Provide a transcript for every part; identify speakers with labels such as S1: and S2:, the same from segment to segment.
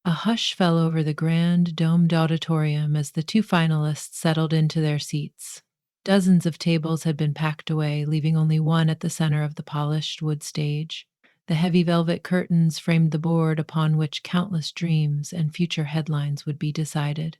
S1: A hush fell over the grand domed auditorium as the two finalists settled into their seats. Dozens of tables had been packed away, leaving only one at the center of the polished wood stage. The heavy velvet curtains framed the board upon which countless dreams and future headlines would be decided.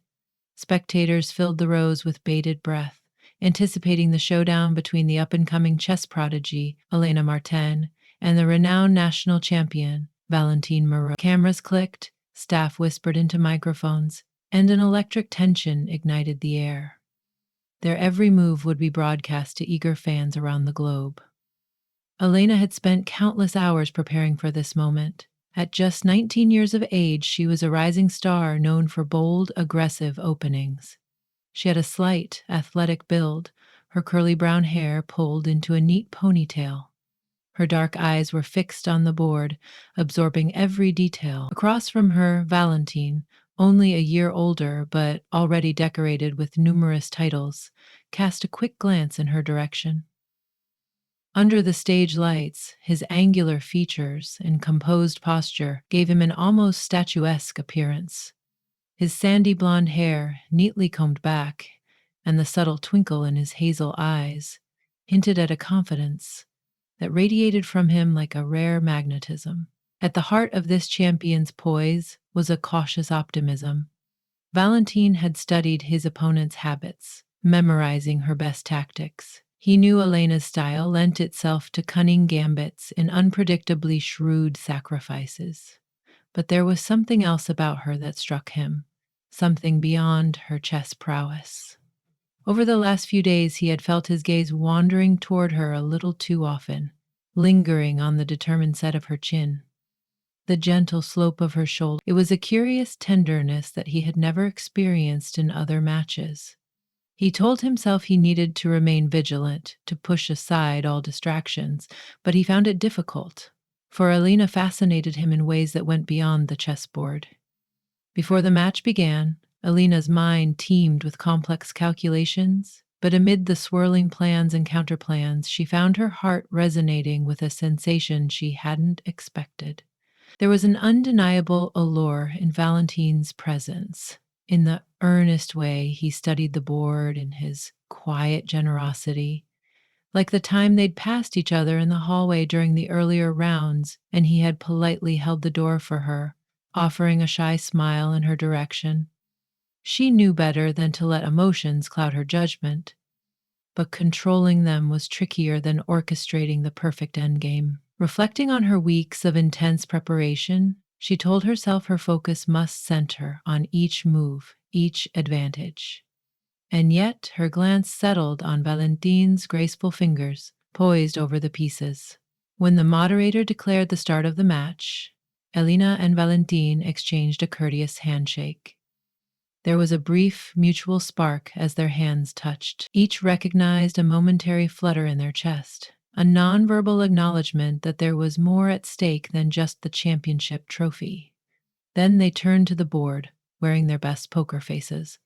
S1: Spectators filled the rows with bated breath, anticipating the showdown between the up and coming chess prodigy, Elena Martin, and the renowned national champion, Valentine Moreau. Cameras clicked, staff whispered into microphones, and an electric tension ignited the air. Their every move would be broadcast to eager fans around the globe. Elena had spent countless hours preparing for this moment. At just 19 years of age, she was a rising star known for bold, aggressive openings. She had a slight, athletic build, her curly brown hair pulled into a neat ponytail. Her dark eyes were fixed on the board, absorbing every detail. Across from her, Valentine, only a year older but already decorated with numerous titles, cast a quick glance in her direction. Under the stage lights, his angular features and composed posture gave him an almost statuesque appearance. His sandy blonde hair, neatly combed back, and the subtle twinkle in his hazel eyes hinted at a confidence that radiated from him like a rare magnetism. At the heart of this champion's poise was a cautious optimism. Valentine had studied his opponent's habits, memorizing her best tactics. He knew Elena's style lent itself to cunning gambits and unpredictably shrewd sacrifices. But there was something else about her that struck him, something beyond her chess prowess. Over the last few days, he had felt his gaze wandering toward her a little too often, lingering on the determined set of her chin, the gentle slope of her shoulder. It was a curious tenderness that he had never experienced in other matches. He told himself he needed to remain vigilant, to push aside all distractions, but he found it difficult, for Elena fascinated him in ways that went beyond the chessboard. Before the match began, Elena's mind teemed with complex calculations, but amid the swirling plans and counterplans, she found her heart resonating with a sensation she hadn't expected. There was an undeniable allure in Valentine's presence, in the earnest way he studied the board, in his quiet generosity, like the time they'd passed each other in the hallway during the earlier rounds, and he had politely held the door for her, offering a shy smile in her direction. She knew better than to let emotions cloud her judgment, but controlling them was trickier than orchestrating the perfect endgame. Reflecting on her weeks of intense preparation, she told herself her focus must center on each move, each advantage. And yet her glance settled on Valentine's graceful fingers, poised over the pieces. When the moderator declared the start of the match, Elena and Valentine exchanged a courteous handshake. There was a brief mutual spark as their hands touched. Each recognized a momentary flutter in their chest, a nonverbal acknowledgement that there was more at stake than just the championship trophy. Then they turned to the board, wearing their best poker faces.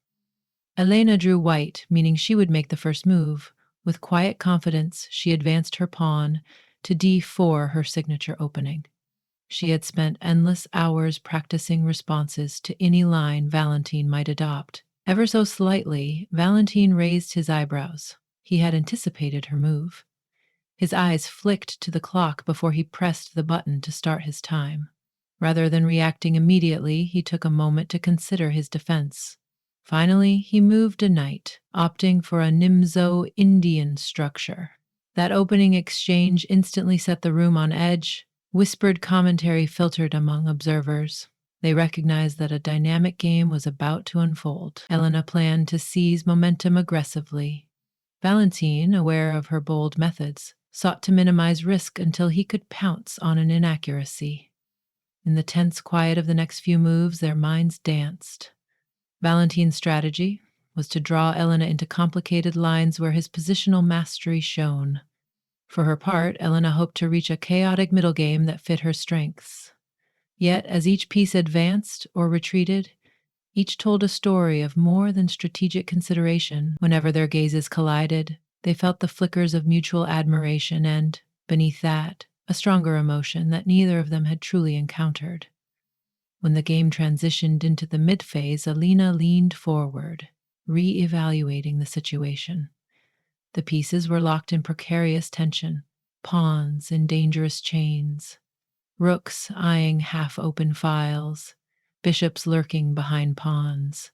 S1: Elena drew white, meaning she would make the first move. With quiet confidence, she advanced her pawn to d4, her signature opening. She had spent endless hours practicing responses to any line Valentine might adopt. Ever so slightly, Valentine raised his eyebrows. He had anticipated her move. His eyes flicked to the clock before he pressed the button to start his time. Rather than reacting immediately, he took a moment to consider his defense. Finally, he moved a knight, opting for a Nimzo-Indian structure. That opening exchange instantly set the room on edge. Whispered commentary filtered among observers. They recognized that a dynamic game was about to unfold. Elena planned to seize momentum aggressively. Valentine, aware of her bold methods, sought to minimize risk until he could pounce on an inaccuracy. In the tense quiet of the next few moves, their minds danced. Valentine's strategy was to draw Elena into complicated lines where his positional mastery shone. For her part, Elena hoped to reach a chaotic middle game that fit her strengths. Yet, as each piece advanced or retreated, each told a story of more than strategic consideration. Whenever their gazes collided, they felt the flickers of mutual admiration and, beneath that, a stronger emotion that neither of them had truly encountered. When the game transitioned into the mid-phase, Alina leaned forward, re-evaluating the situation. The pieces were locked in precarious tension, pawns in dangerous chains, rooks eyeing half-open files, bishops lurking behind pawns.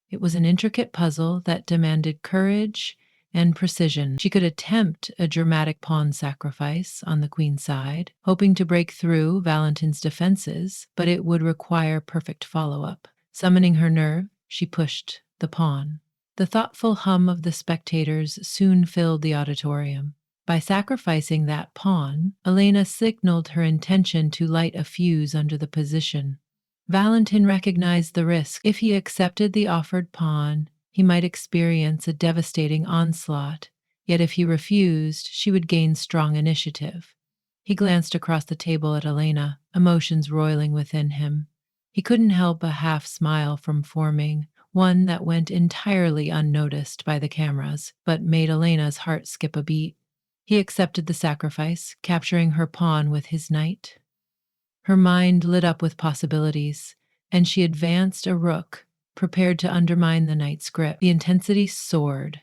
S1: It was an intricate puzzle that demanded courage and precision. She could attempt a dramatic pawn sacrifice on the queen's side, hoping to break through Valentin's defenses, but it would require perfect follow-up. Summoning her nerve, she pushed the pawn. The thoughtful hum of the spectators soon filled the auditorium. By sacrificing that pawn, Elena signaled her intention to light a fuse under the position. Valentin recognized the risk. If he accepted the offered pawn, he might experience a devastating onslaught, yet if he refused, she would gain strong initiative. He glanced across the table at Elena, emotions roiling within him. He couldn't help a half smile from forming, one that went entirely unnoticed by the cameras, but made Elena's heart skip a beat. He accepted the sacrifice, capturing her pawn with his knight. Her mind lit up with possibilities, and she advanced a rook, prepared to undermine the knight's grip. The intensity soared.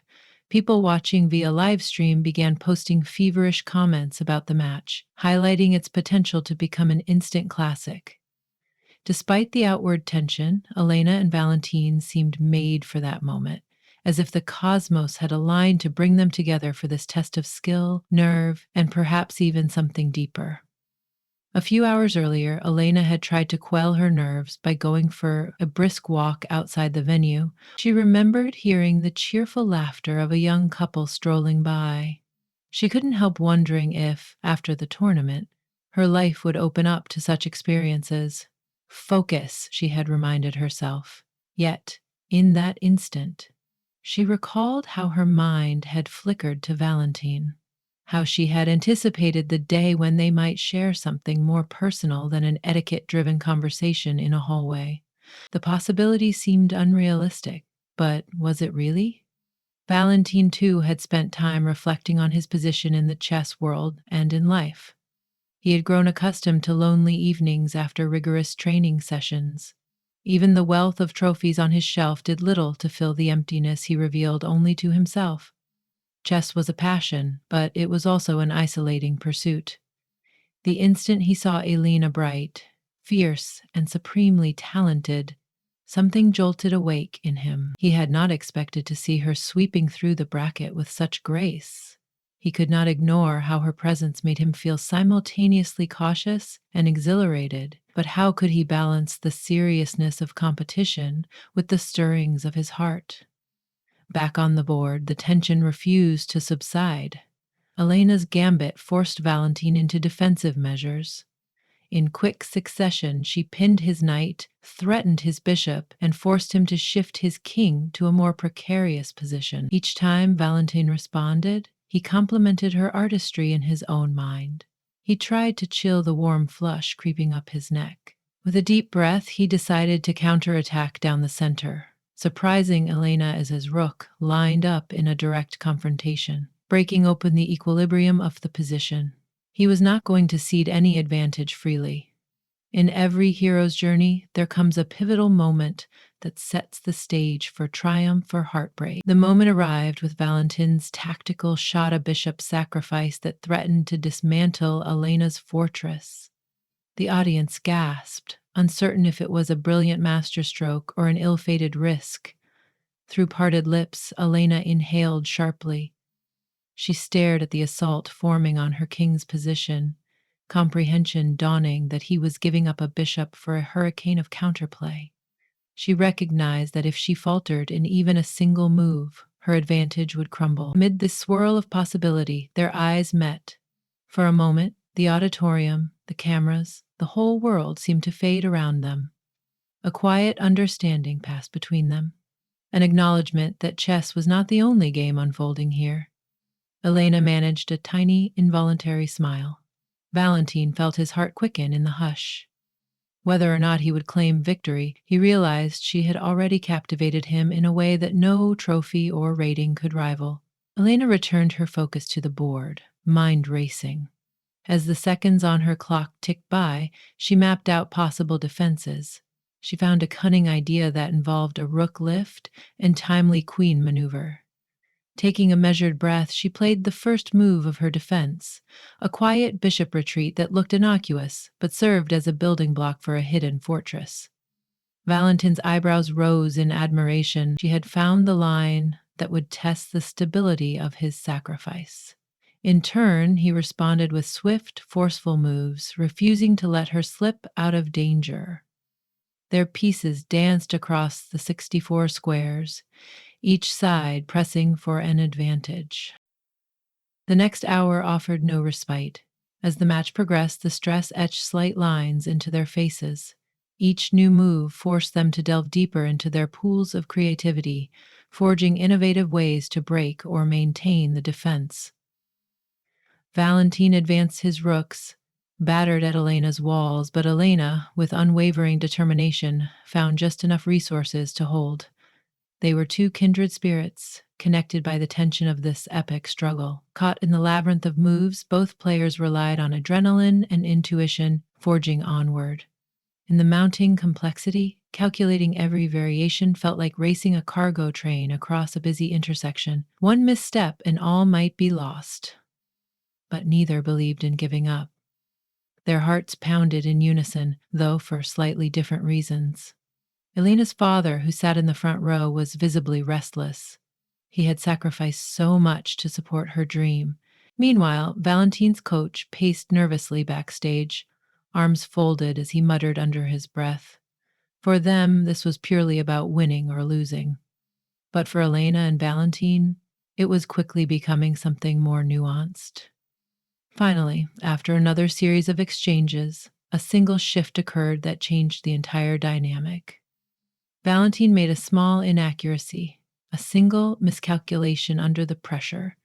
S1: People watching via live stream began posting feverish comments about the match, highlighting its potential to become an instant classic. Despite the outward tension, Elena and Valentin seemed made for that moment, as if the cosmos had aligned to bring them together for this test of skill, nerve, and perhaps even something deeper. A few hours earlier, Elena had tried to quell her nerves by going for a brisk walk outside the venue. She remembered hearing the cheerful laughter of a young couple strolling by. She couldn't help wondering if, after the tournament, her life would open up to such experiences. Focus, she had reminded herself. Yet, in that instant, she recalled how her mind had flickered to Valentin. How she had anticipated the day when they might share something more personal than an etiquette-driven conversation in a hallway. The possibility seemed unrealistic, but was it really? Valentin, too, had spent time reflecting on his position in the chess world and in life. He had grown accustomed to lonely evenings after rigorous training sessions. Even the wealth of trophies on his shelf did little to fill the emptiness he revealed only to himself. Chess was a passion, but it was also an isolating pursuit. The instant he saw Elena bright, fierce, and supremely talented, something jolted awake in him. He had not expected to see her sweeping through the bracket with such grace. He could not ignore how her presence made him feel simultaneously cautious and exhilarated, but how could he balance the seriousness of competition with the stirrings of his heart? Back on the board, the tension refused to subside. Elena's gambit forced Valentin into defensive measures. In quick succession, she pinned his knight, threatened his bishop, and forced him to shift his king to a more precarious position. Each time Valentin responded, he complimented her artistry in his own mind. He tried to chill the warm flush creeping up his neck. With a deep breath, he decided to counterattack down the center, surprising Elena as his rook lined up in a direct confrontation, breaking open the equilibrium of the position. He was not going to cede any advantage freely. In every hero's journey, there comes a pivotal moment that sets the stage for triumph or heartbreak. The moment arrived with Valentin's tactical shot-a-bishop sacrifice that threatened to dismantle Elena's fortress. The audience gasped, uncertain if it was a brilliant masterstroke or an ill-fated risk. Through parted lips, Elena inhaled sharply. She stared at the assault forming on her king's position, comprehension dawning that he was giving up a bishop for a hurricane of counterplay. She recognized that if she faltered in even a single move, her advantage would crumble. Amid this swirl of possibility, their eyes met. For a moment, the auditorium, the cameras, the whole world seemed to fade around them. A quiet understanding passed between them, an acknowledgement that chess was not the only game unfolding here. Elena managed a tiny, involuntary smile. Valentin felt his heart quicken in the hush. Whether or not he would claim victory, he realized she had already captivated him in a way that no trophy or rating could rival. Elena returned her focus to the board, mind racing. As the seconds on her clock ticked by, she mapped out possible defenses. She found a cunning idea that involved a rook lift and timely queen maneuver. Taking a measured breath, she played the first move of her defense, a quiet bishop retreat that looked innocuous but served as a building block for a hidden fortress. Valentin's eyebrows rose in admiration. She had found the line that would test the stability of his sacrifice. In turn, he responded with swift, forceful moves, refusing to let her slip out of danger. Their pieces danced across the 64 squares, each side pressing for an advantage. The next hour offered no respite. As the match progressed, the stress etched slight lines into their faces. Each new move forced them to delve deeper into their pools of creativity, forging innovative ways to break or maintain the defense. Valentin advanced his rooks, battered at Elena's walls, but Elena, with unwavering determination, found just enough resources to hold. They were two kindred spirits, connected by the tension of this epic struggle. Caught in the labyrinth of moves, both players relied on adrenaline and intuition, forging onward. In the mounting complexity, calculating every variation felt like racing a cargo train across a busy intersection. One misstep and all might be lost. But neither believed in giving up. Their hearts pounded in unison, though for slightly different reasons. Elena's father, who sat in the front row, was visibly restless. He had sacrificed so much to support her dream. Meanwhile, Valentin's coach paced nervously backstage, arms folded as he muttered under his breath. For them, this was purely about winning or losing. But for Elena and Valentin, it was quickly becoming something more nuanced. Finally, after another series of exchanges, a single shift occurred that changed the entire dynamic. Valentin made a small inaccuracy, a single miscalculation under the pressure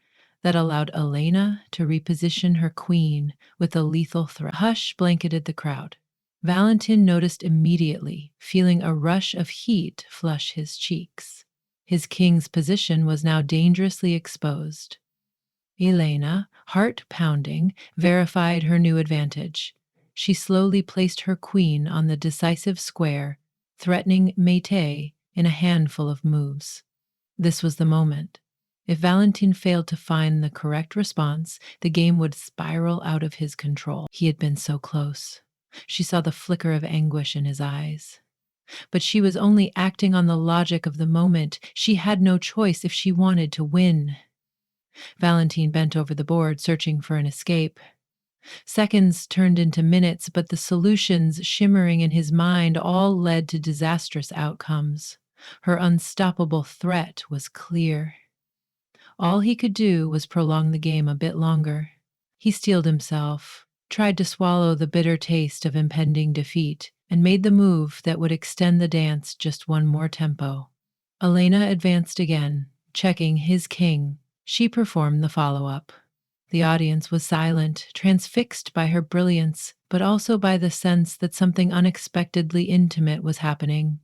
S1: that allowed Elena to reposition her queen with a lethal threat. A hush blanketed the crowd. Valentin noticed immediately, feeling a rush of heat flush his cheeks. His king's position was now dangerously exposed. Elena, heart pounding, verified her new advantage. She slowly placed her queen on the decisive square, threatening mate in a handful of moves. This was the moment. If Valentin failed to find the correct response, the game would spiral out of his control. He had been so close. She saw the flicker of anguish in his eyes. But she was only acting on the logic of the moment. She had no choice if she wanted to win. Valentin bent over the board, searching for an escape. Seconds turned into minutes, but the solutions shimmering in his mind all led to disastrous outcomes. Her unstoppable threat was clear. All he could do was prolong the game a bit longer. He steeled himself, tried to swallow the bitter taste of impending defeat, and made the move that would extend the dance just one more tempo. Elena advanced again, checking his king. She performed the follow-up. The audience was silent, transfixed by her brilliance, but also by the sense that something unexpectedly intimate was happening.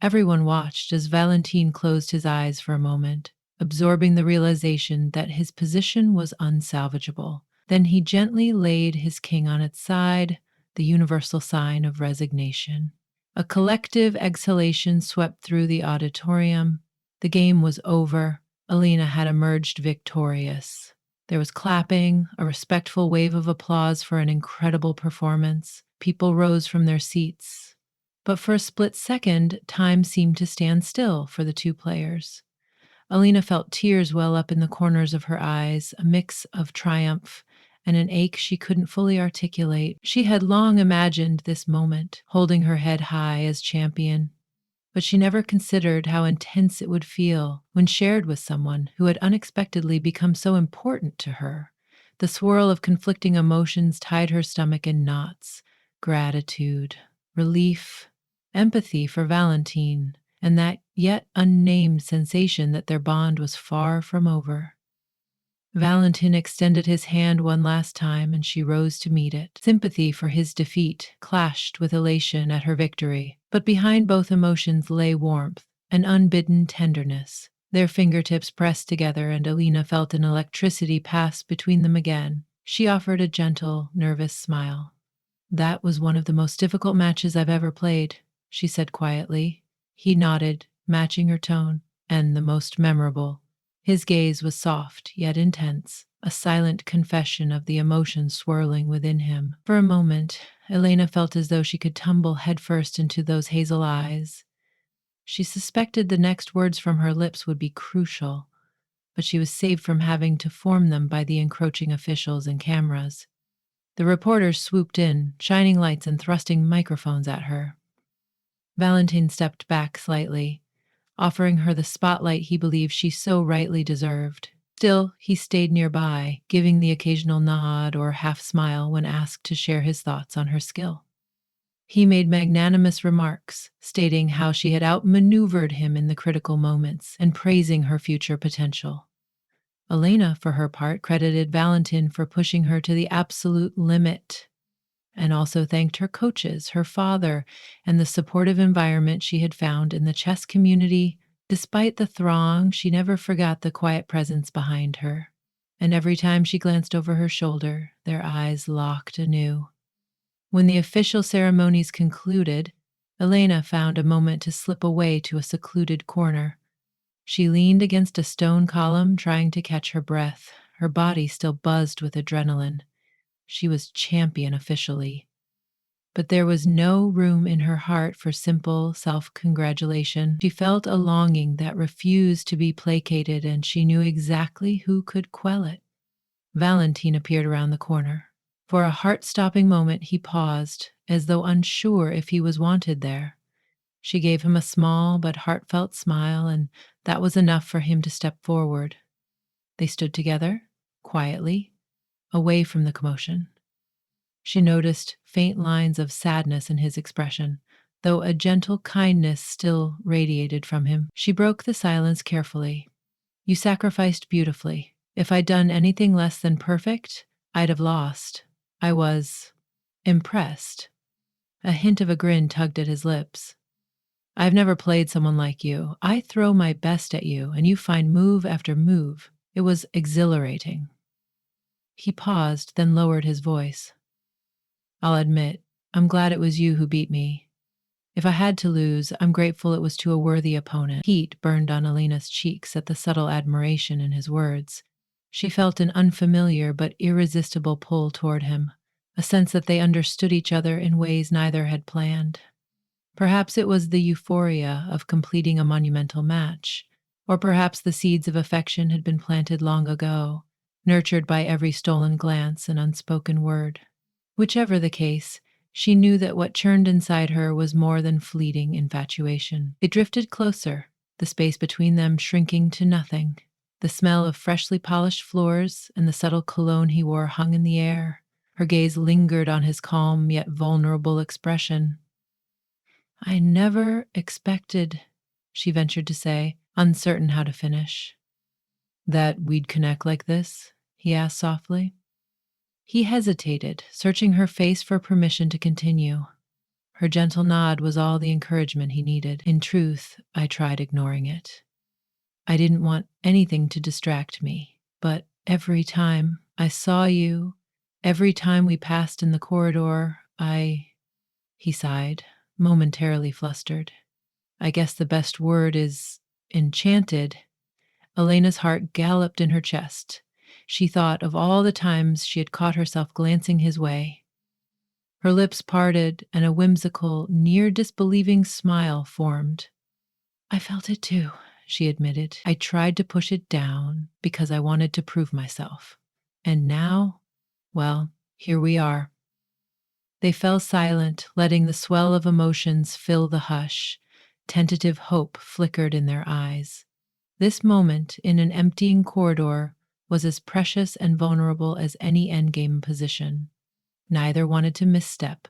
S1: Everyone watched as Valentin closed his eyes for a moment, absorbing the realization that his position was unsalvageable. Then he gently laid his king on its side, the universal sign of resignation. A collective exhalation swept through the auditorium. The game was over. Elena had emerged victorious. There was clapping, a respectful wave of applause for an incredible performance. People rose from their seats. But for a split second, time seemed to stand still for the two players. Elena felt tears well up in the corners of her eyes, a mix of triumph and an ache she couldn't fully articulate. She had long imagined this moment, holding her head high as champion. But she never considered how intense it would feel when shared with someone who had unexpectedly become so important to her. The swirl of conflicting emotions tied her stomach in knots: gratitude, relief, empathy for Valentin, and that yet unnamed sensation that their bond was far from over. Valentin extended his hand one last time, and she rose to meet it. Sympathy for his defeat clashed with elation at her victory, but behind both emotions lay warmth, an unbidden tenderness. Their fingertips pressed together, and Elena felt an electricity pass between them again. She offered a gentle, nervous smile. That was one of the most difficult matches I've ever played, she said quietly. He nodded, matching her tone, and the most memorable. His gaze was soft yet intense, a silent confession of the emotions swirling within him. For a moment, Elena felt as though she could tumble headfirst into those hazel eyes. She suspected the next words from her lips would be crucial, but she was saved from having to form them by the encroaching officials and cameras. The reporters swooped in, shining lights and thrusting microphones at her. Valentine stepped back slightly, offering her the spotlight he believed she so rightly deserved. Still, he stayed nearby, giving the occasional nod or half smile when asked to share his thoughts on her skill. He made magnanimous remarks, stating how she had outmaneuvered him in the critical moments and praising her future potential. Elena, for her part, credited Valentin for pushing her to the absolute limit and also thanked her coaches, her father, and the supportive environment she had found in the chess community. Despite the throng, she never forgot the quiet presence behind her. And every time she glanced over her shoulder, their eyes locked anew. When the official ceremonies concluded, Elena found a moment to slip away to a secluded corner. She leaned against a stone column, trying to catch her breath. Her body still buzzed with adrenaline. She was champion officially. But there was no room in her heart for simple self-congratulation. She felt a longing that refused to be placated, and she knew exactly who could quell it. Valentine appeared around the corner. For a heart-stopping moment, he paused, as though unsure if he was wanted there. She gave him a small but heartfelt smile, and that was enough for him to step forward. They stood together, quietly, away from the commotion. She noticed faint lines of sadness in his expression, though a gentle kindness still radiated from him. She broke the silence carefully. "You sacrificed beautifully. If I'd done anything less than perfect, I'd have lost. I was impressed." A hint of a grin tugged at his lips. "I've never played someone like you. I throw my best at you, and you find move after move. It was exhilarating." He paused, then lowered his voice. "I'll admit, I'm glad it was you who beat me. If I had to lose, I'm grateful it was to a worthy opponent." Heat burned on Alina's cheeks at the subtle admiration in his words. She felt an unfamiliar but irresistible pull toward him, a sense that they understood each other in ways neither had planned. Perhaps it was the euphoria of completing a monumental match, or perhaps the seeds of affection had been planted long ago, nurtured by every stolen glance and unspoken word. Whichever the case, she knew that what churned inside her was more than fleeting infatuation. It drifted closer, the space between them shrinking to nothing. The smell of freshly polished floors and the subtle cologne he wore hung in the air. Her gaze lingered on his calm yet vulnerable expression. "I never expected," she ventured to say, uncertain how to finish. "That we'd connect like this?" he asked softly. He hesitated, searching her face for permission to continue. Her gentle nod was all the encouragement he needed. "In truth, I tried ignoring it. I didn't want anything to distract me, but every time I saw you, every time we passed in the corridor, He sighed, momentarily flustered. "I guess the best word is enchanted." Elena's heart galloped in her chest. She thought of all the times she had caught herself glancing his way. Her lips parted and a whimsical, near disbelieving smile formed. "I felt it too," she admitted. "I tried to push it down because I wanted to prove myself. And now, well, here we are." They fell silent, letting the swell of emotions fill the hush. Tentative hope flickered in their eyes. This moment in an emptying corridor was as precious and vulnerable as any endgame position. Neither wanted to misstep.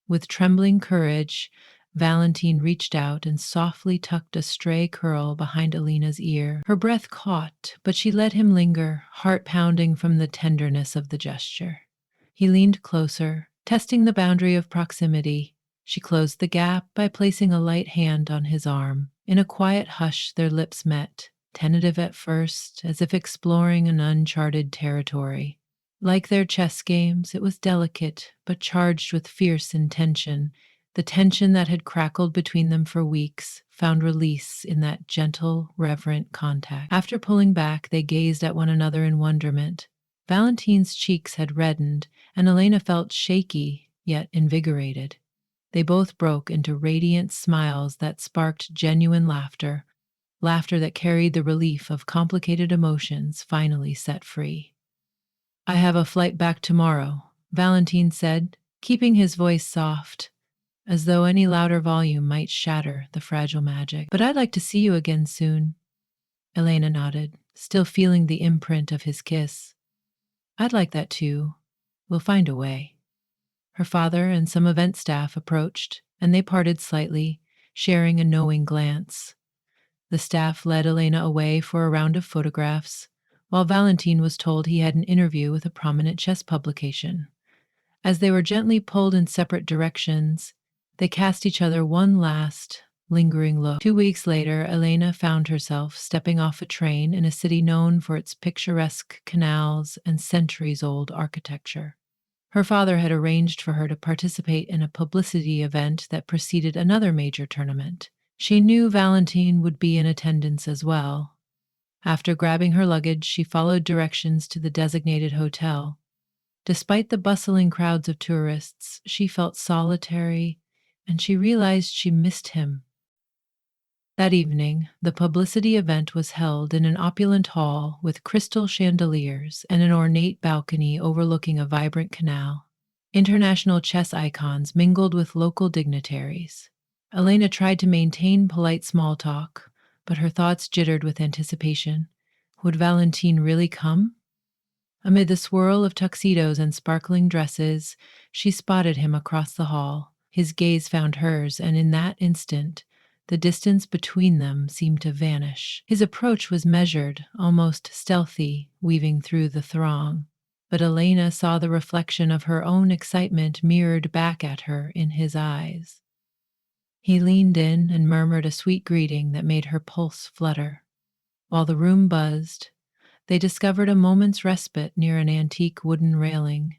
S1: With trembling courage, Valentine reached out and softly tucked a stray curl behind Alina's ear. Her breath caught, but she let him linger, heart pounding from the tenderness of the gesture. He leaned closer, testing the boundary of proximity. She closed the gap by placing a light hand on his arm. In a quiet hush, their lips met, tentative at first, as if exploring an uncharted territory. Like their chess games, it was delicate, but charged with fierce intention. The tension that had crackled between them for weeks found release in that gentle, reverent contact. After pulling back, they gazed at one another in wonderment. Valentine's cheeks had reddened, and Elena felt shaky, yet invigorated. They both broke into radiant smiles that sparked genuine laughter, laughter that carried the relief of complicated emotions finally set free. I have a flight back tomorrow, Valentine said, keeping his voice soft, as though any louder volume might shatter the fragile magic. But I'd like to see you again soon. Elena nodded, still feeling the imprint of his kiss. I'd like that too. We'll find a way. Her father and some event staff approached, and they parted slightly, sharing a knowing glance. The staff led Elena away for a round of photographs, while Valentine was told he had an interview with a prominent chess publication. As they were gently pulled in separate directions, they cast each other one last, lingering look. 2 weeks later, Elena found herself stepping off a train in a city known for its picturesque canals and centuries-old architecture. Her father had arranged for her to participate in a publicity event that preceded another major tournament. She knew Valentine would be in attendance as well. After grabbing her luggage, she followed directions to the designated hotel. Despite the bustling crowds of tourists, she felt solitary, and she realized she missed him. That evening, the publicity event was held in an opulent hall with crystal chandeliers and an ornate balcony overlooking a vibrant canal. International chess icons mingled with local dignitaries. Elena tried to maintain polite small talk, but her thoughts jittered with anticipation. Would Valentine really come? Amid the swirl of tuxedos and sparkling dresses, she spotted him across the hall. His gaze found hers, and in that instant, the distance between them seemed to vanish. His approach was measured, almost stealthy, weaving through the throng. But Elena saw the reflection of her own excitement mirrored back at her in his eyes. He leaned in and murmured a sweet greeting that made her pulse flutter. While the room buzzed, they discovered a moment's respite near an antique wooden railing.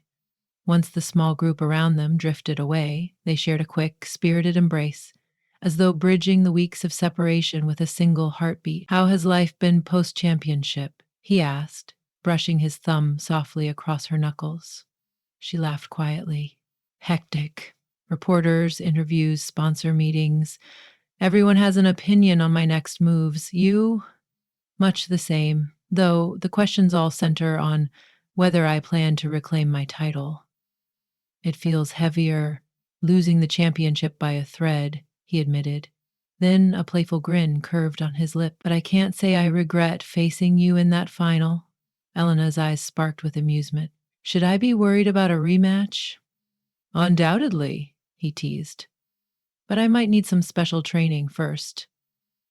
S1: Once the small group around them drifted away, they shared a quick, spirited embrace, as though bridging the weeks of separation with a single heartbeat. "How has life been post-championship?" he asked, brushing his thumb softly across her knuckles. She laughed quietly. "Hectic. Reporters, interviews, sponsor meetings. Everyone has an opinion on my next moves. You? Much the same, though the questions all center on whether I plan to reclaim my title. It feels heavier, losing the championship by a thread," he admitted. Then a playful grin curved on his lip. "But I can't say I regret facing you in that final." Elena's eyes sparked with amusement. "Should I be worried about a rematch?" "Undoubtedly," he teased. "But I might need some special training first.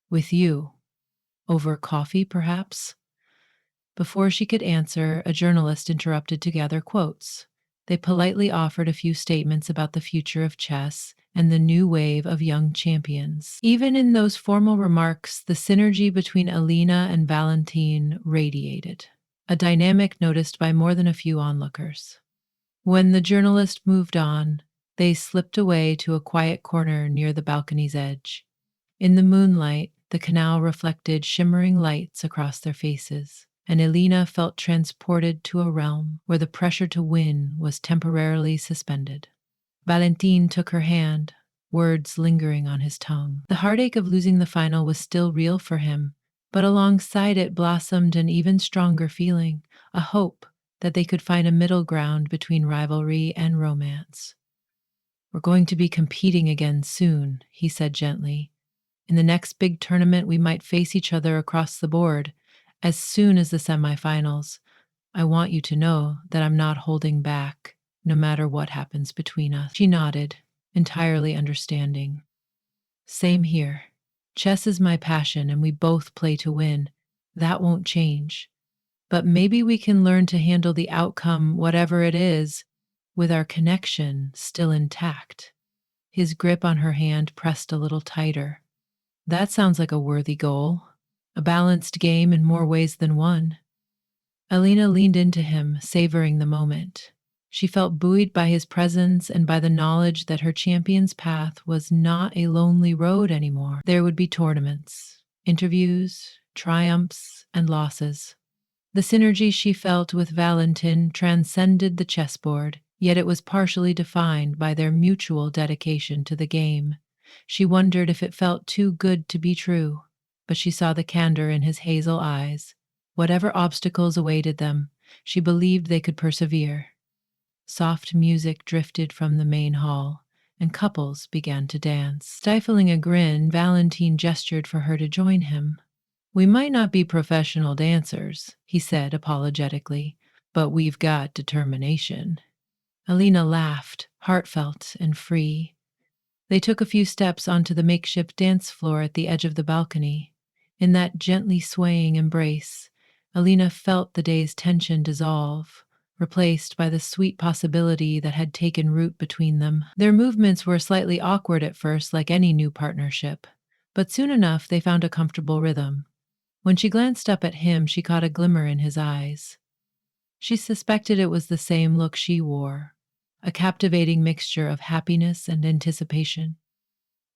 S1: With you. Over coffee, perhaps?" Before she could answer, a journalist interrupted to gather quotes. They politely offered a few statements about the future of chess and the new wave of young champions. Even in those formal remarks, the synergy between Elena and Valentine radiated, a dynamic noticed by more than a few onlookers. When the journalist moved on, they slipped away to a quiet corner near the balcony's edge. In the moonlight, the canal reflected shimmering lights across their faces, and Elena felt transported to a realm where the pressure to win was temporarily suspended. Valentine took her hand, words lingering on his tongue. The heartache of losing the final was still real for him, but alongside it blossomed an even stronger feeling, a hope that they could find a middle ground between rivalry and romance. "We're going to be competing again soon," he said gently. "In the next big tournament, we might face each other across the board. As soon as the semifinals, I want you to know that I'm not holding back, no matter what happens between us." She nodded, entirely understanding. "Same here. Chess is my passion, and we both play to win. That won't change. But maybe we can learn to handle the outcome, whatever it is, with our connection still intact." His grip on her hand pressed a little tighter. "That sounds like a worthy goal. A balanced game in more ways than one." Alina leaned into him, savoring the moment. She felt buoyed by his presence and by the knowledge that her champion's path was not a lonely road anymore. There would be tournaments, interviews, triumphs, and losses. The synergy she felt with Valentin transcended the chessboard, yet it was partially defined by their mutual dedication to the game. She wondered if it felt too good to be true, but she saw the candor in his hazel eyes. Whatever obstacles awaited them, she believed they could persevere. Soft music drifted from the main hall, and couples began to dance. Stifling a grin, Valentine gestured for her to join him. "We might not be professional dancers," he said apologetically, "but we've got determination." Alina laughed, heartfelt and free. They took a few steps onto the makeshift dance floor at the edge of the balcony. In that gently swaying embrace, Alina felt the day's tension dissolve, replaced by the sweet possibility that had taken root between them. Their movements were slightly awkward at first, like any new partnership, but soon enough they found a comfortable rhythm. When she glanced up at him, she caught a glimmer in his eyes. She suspected it was the same look she wore, a captivating mixture of happiness and anticipation.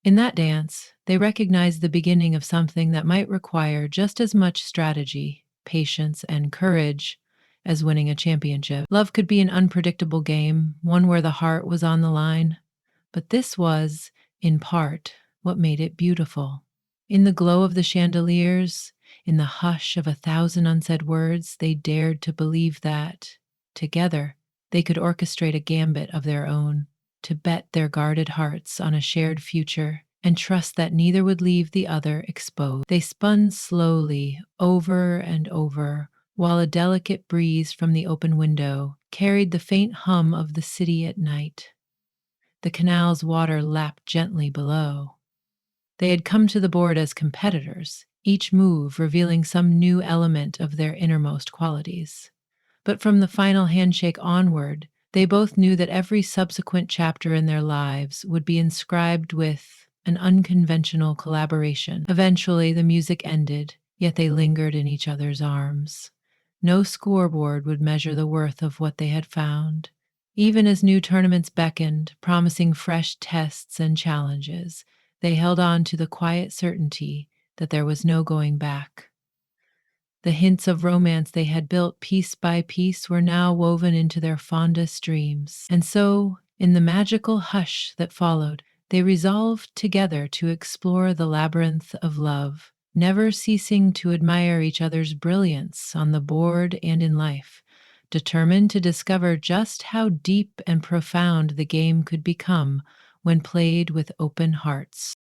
S1: In that dance, they recognized the beginning of something that might require just as much strategy, patience, and courage as winning a championship. Love could be an unpredictable game, one where the heart was on the line, but this was, in part, what made it beautiful. In the glow of the chandeliers, in the hush of 1,000 unsaid words, they dared to believe that, together, they could orchestrate a gambit of their own, to bet their guarded hearts on a shared future and trust that neither would leave the other exposed. They spun slowly, over and over, while a delicate breeze from the open window carried the faint hum of the city at night. The canal's water lapped gently below. They had come to the board as competitors, each move revealing some new element of their innermost qualities. But from the final handshake onward, they both knew that every subsequent chapter in their lives would be inscribed with an unconventional collaboration. Eventually, the music ended, yet they lingered in each other's arms. No scoreboard would measure the worth of what they had found. Even as new tournaments beckoned, promising fresh tests and challenges, they held on to the quiet certainty that there was no going back. The hints of romance they had built piece by piece were now woven into their fondest dreams. And so, in the magical hush that followed, they resolved together to explore the labyrinth of love, never ceasing to admire each other's brilliance on the board and in life, determined to discover just how deep and profound the game could become when played with open hearts.